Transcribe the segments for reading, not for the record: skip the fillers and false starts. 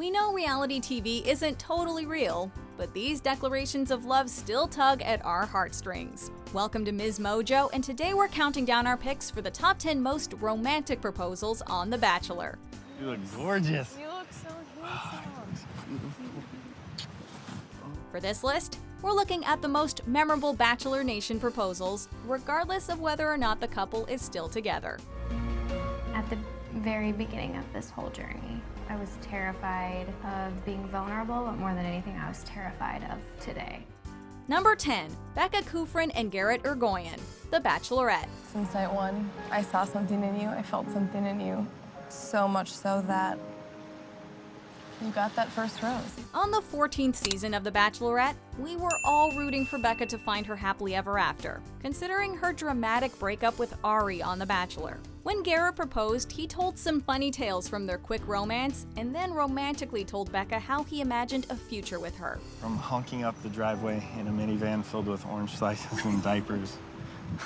We know reality TV isn't totally real, but these declarations of love still tug at our heartstrings. Welcome to MsMojo, and today we're counting down our picks for the top 10 most romantic proposals on The Bachelor. You look gorgeous. You look so handsome. For this list, we're looking at the most memorable Bachelor Nation proposals, regardless of whether or not the couple is still together. At the very beginning of this whole journey, I was terrified of being vulnerable, but more than anything, I was terrified of today. Number 10, Becca, Kufrin, and Garrett Ergoyan, The Bachelorette. Since night one, I saw something in you. I felt something in you. So much so that you got that first rose. On the 14th season of The Bachelorette, we were all rooting for Becca to find her happily ever after, considering her dramatic breakup with Ari on The Bachelor. When Garrett proposed, he told some funny tales from their quick romance, and then romantically told Becca how he imagined a future with her. From honking up the driveway in a minivan filled with orange slices and diapers,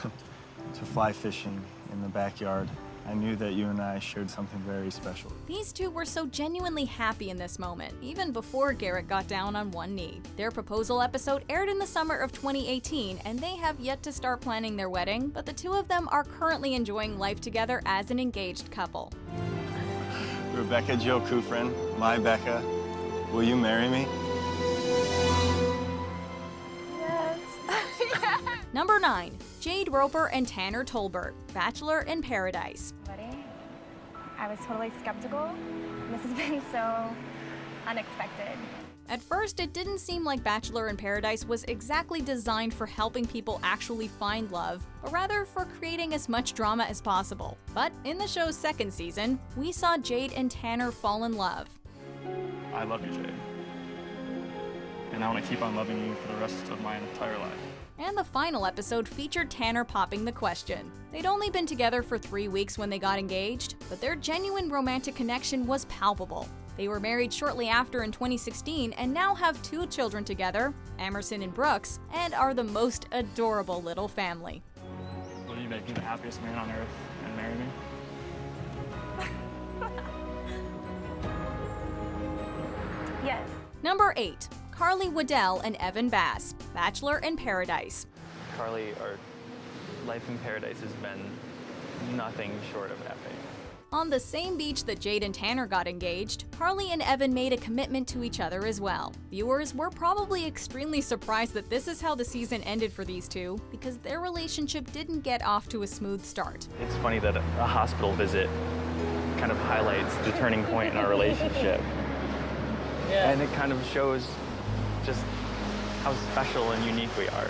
to fly fishing in the backyard, I knew that you and I shared something very special. These two were so genuinely happy in this moment, even before Garrett got down on one knee. Their proposal episode aired in the summer of 2018, and they have yet to start planning their wedding, but the two of them are currently enjoying life together as an engaged couple. Rebecca Jo Kufrin, my Becca, will you marry me? Yes. Number 9, Jade Roper and Tanner Tolbert, Bachelor in Paradise. Wedding. I was totally skeptical. This has been so unexpected. At first, it didn't seem like Bachelor in Paradise was exactly designed for helping people actually find love, but rather for creating as much drama as possible. But in the show's second season, we saw Jade and Tanner fall in love. I love you, Jade. And I want to keep on loving you for the rest of my entire life. And the final episode featured Tanner popping the question. They'd only been together for 3 weeks when they got engaged, but their genuine romantic connection was palpable. They were married shortly after in 2016 and now have 2 children together, Emerson and Brooks, and are the most adorable little family. Will you make me the happiest man on earth and marry me? Yes. Number 8, Carly, Waddell, and Evan Bass, Bachelor in Paradise. Carly, our life in paradise has been nothing short of epic. On the same beach that Jade and Tanner got engaged, Carly and Evan made a commitment to each other as well. Viewers were probably extremely surprised that this is how the season ended for these two, because their relationship didn't get off to a smooth start. It's funny that a hospital visit kind of highlights the turning point in our relationship. Yeah. And it kind of shows just how special and unique we are.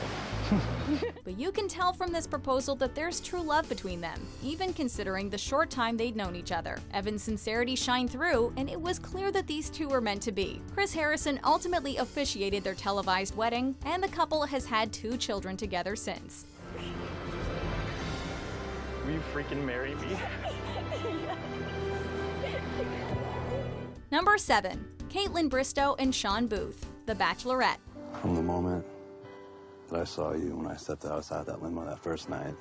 But you can tell from this proposal that there's true love between them, even considering the short time they'd known each other. Evan's sincerity shined through, and it was clear that these two were meant to be. Chris Harrison ultimately officiated their televised wedding, and the couple has had 2 children together since. Will you freaking marry me? Number 7, Kaitlyn, Bristowe, and Shawn Booth, The Bachelorette. From the moment that I saw you when I stepped outside that limo that first night,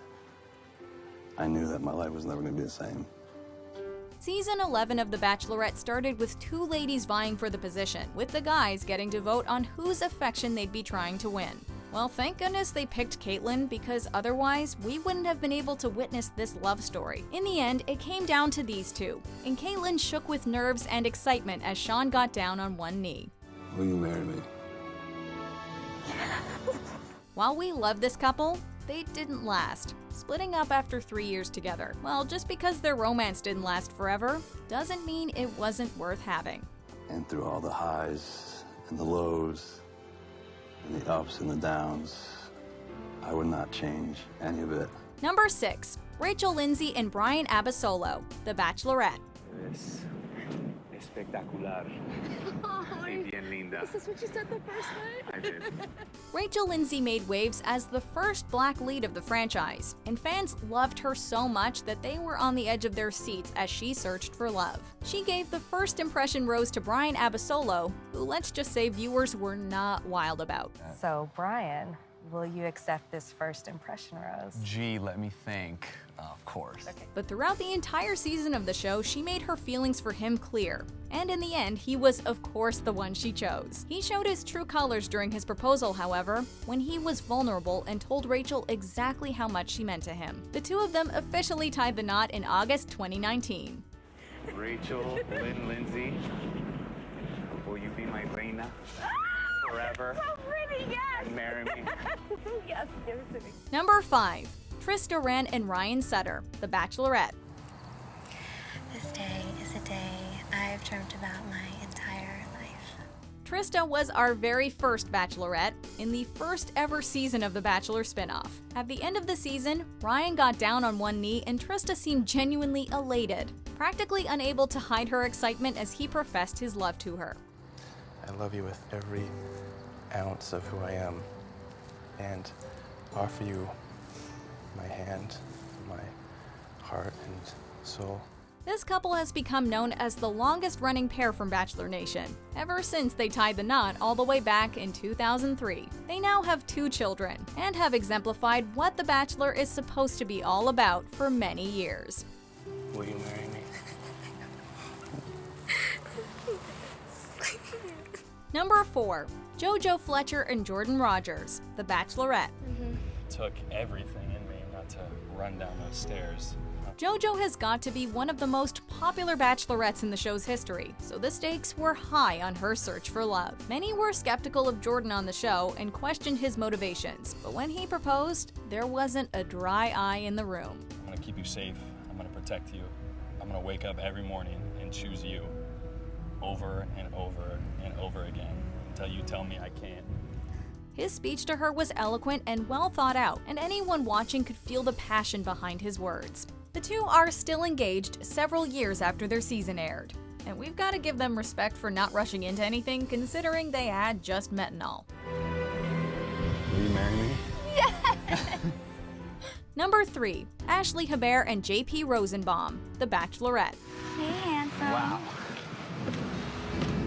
I knew that my life was never going to be the same. Season 11 of The Bachelorette started with 2 ladies vying for the position, with the guys getting to vote on whose affection they'd be trying to win. Well, thank goodness they picked Kaitlyn, because otherwise, we wouldn't have been able to witness this love story. In the end, it came down to these two, and Kaitlyn shook with nerves and excitement as Shawn got down on one knee. Will you marry me? While we love this couple, they didn't last, splitting up after 3 years together. Well, just because their romance didn't last forever, doesn't mean it wasn't worth having. And through all the highs and the lows, and the ups and the downs, I would not change any of it. Number 6, Rachel Lindsay and Brian Abasolo, The Bachelorette. Es espectacular. Ay, Bien linda. Is this what you said the first night? I did. Rachel Lindsay made waves as the first black lead of the franchise, and fans loved her so much that they were on the edge of their seats as she searched for love. She gave the first impression rose to Brian Abasolo, who let's just say viewers were not wild about. So Brian, Will you accept this first impression rose? Gee, let me think. Of course. Okay. But throughout the entire season of the show, she made her feelings for him clear. And in the end, he was of course the one she chose. He showed his true colors during his proposal, however, when he was vulnerable and told Rachel exactly how much she meant to him. The two of them officially tied the knot in August 2019. Rachel, Lindsay, will you be my reina forever? So pretty, yes! And marry me? Yes, give it to me. Number 5. Trista, Rehn, and Ryan Sutter, The Bachelorette. This day is a day I've dreamt about my entire life. Trista was our very first Bachelorette in the first ever season of the Bachelor spinoff. At the end of the season, Ryan got down on one knee and Trista seemed genuinely elated, practically unable to hide her excitement as he professed his love to her. I love you with every ounce of who I am and offer you my hand, my heart and soul. This couple has become known as the longest-running pair from Bachelor Nation, ever since they tied the knot all the way back in 2003. They now have 2 children, and have exemplified what The Bachelor is supposed to be all about for many years. Will you marry me? Number 4. JoJo, Fletcher, and Jordan Rogers, The Bachelorette. Took everything in me not to run down those stairs. JoJo has got to be one of the most popular bachelorettes in the show's history, so the stakes were high on her search for love. Many were skeptical of Jordan on the show and questioned his motivations, but when he proposed, there wasn't a dry eye in the room. I'm gonna keep you safe. I'm gonna protect you. I'm gonna wake up every morning and choose you over and over and over again until you tell me I can't. His speech to her was eloquent and well thought out, and anyone watching could feel the passion behind his words. The two are still engaged several years after their season aired, and we've got to give them respect for not rushing into anything considering they had just met and all. Will you marry me? Number 3. Ashley, Hebert, and JP Rosenbaum, The Bachelorette. Hey, handsome. Wow.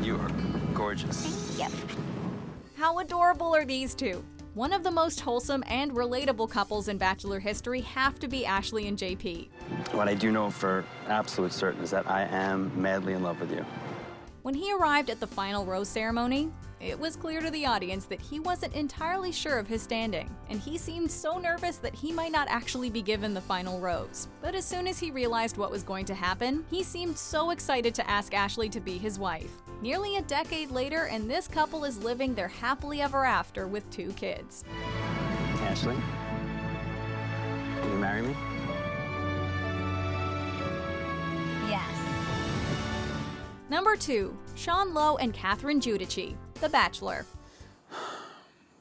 You are gorgeous. Thank you. How adorable are these two? One of the most wholesome and relatable couples in Bachelor history have to be Ashley and JP. What I do know for absolute certain is that I am madly in love with you. When he arrived at the final rose ceremony, it was clear to the audience that he wasn't entirely sure of his standing, and he seemed so nervous that he might not actually be given the final rose. But as soon as he realized what was going to happen, he seemed so excited to ask Ashley to be his wife. Nearly a decade later, and this couple is living their happily ever after with 2 kids. Ashley, will you marry me? Yes. Number 2. Shawn, Lowe, and Catherine Giudici, The Bachelor.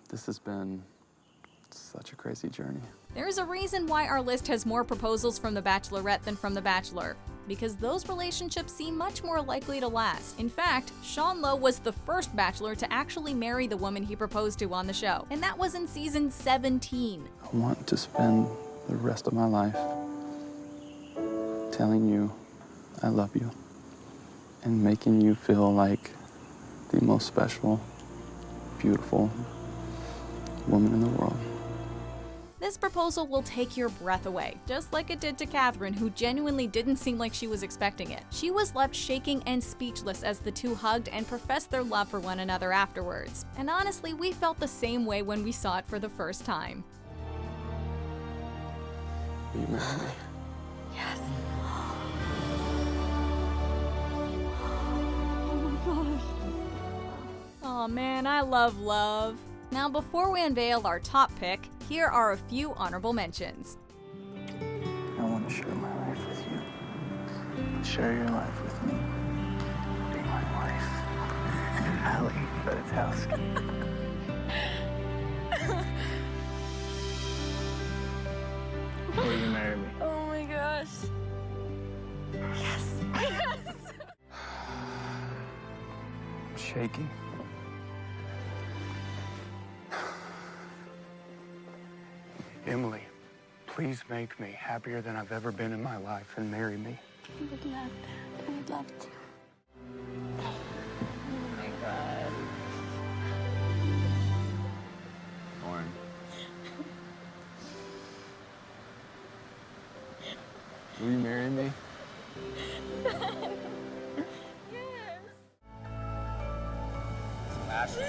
This has been such a crazy journey. There's a reason why our list has more proposals from The Bachelorette than from The Bachelor, because those relationships seem much more likely to last. In fact, Shawn Lowe was the first Bachelor to actually marry the woman he proposed to on the show, and that was in season 17. I want to spend the rest of my life telling you I love you and making you feel like the most special, beautiful woman in the world. This proposal will take your breath away, just like it did to Catherine, who genuinely didn't seem like she was expecting it. She was left shaking and speechless as the two hugged and professed their love for one another afterwards. And honestly, we felt the same way when we saw it for the first time. Will you marry me? Yes. Oh man, I love love. Now before we unveil our top pick, here are a few honorable mentions. I want to share my life with you. Share your life with me. Be my wife. Ali Fedotowsky. Will you marry me? Oh my gosh. Yes. I'm shaking. Emily, please make me happier than I've ever been in my life and marry me. I would love that. I would love to. Oh my god. Lauren, marry me? Ashley.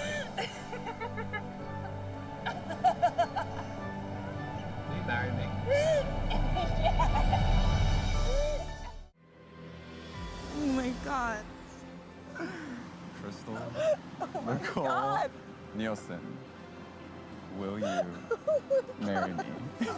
Will you marry me? Oh my God. Crystal, Oh my Nicole, God. Nielsen, will you marry me? Yes.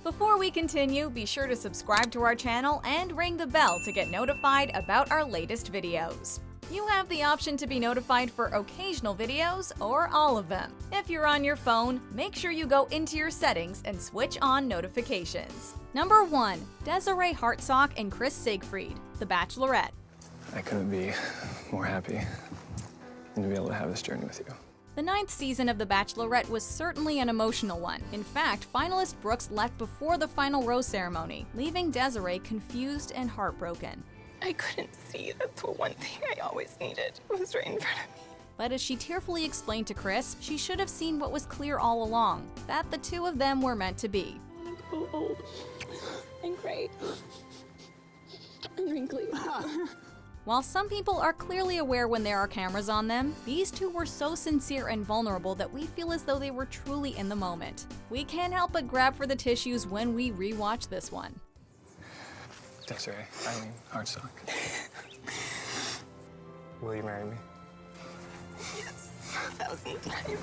Before we continue, be sure to subscribe to our channel and ring the bell to get notified about our latest videos. You have the option to be notified for occasional videos or all of them. If you're on your phone, make sure you go into your settings and switch on notifications. Number 1. Desiree Hartsock and Chris Siegfried, The Bachelorette. I couldn't be more happy than to be able to have this journey with you. The 9th season of The Bachelorette was certainly an emotional one. In fact, finalist Brooks left before the final rose ceremony, leaving Desiree confused and heartbroken. I couldn't see that the one thing I always needed was right in front of me. But as she tearfully explained to Chris, she should have seen what was clear all along, that the two of them were meant to be. I want to grow old and gray and wrinkly. While some people are clearly aware when there are cameras on them, these two were so sincere and vulnerable that we feel as though they were truly in the moment. We can't help but grab for the tissues when we rewatch this one. Desiree, Hartsock. Will you marry me? Yes, 1,000 times.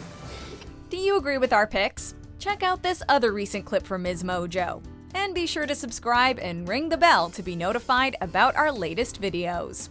Do you agree with our picks? Check out this other recent clip from MsMojo. And be sure to subscribe and ring the bell to be notified about our latest videos.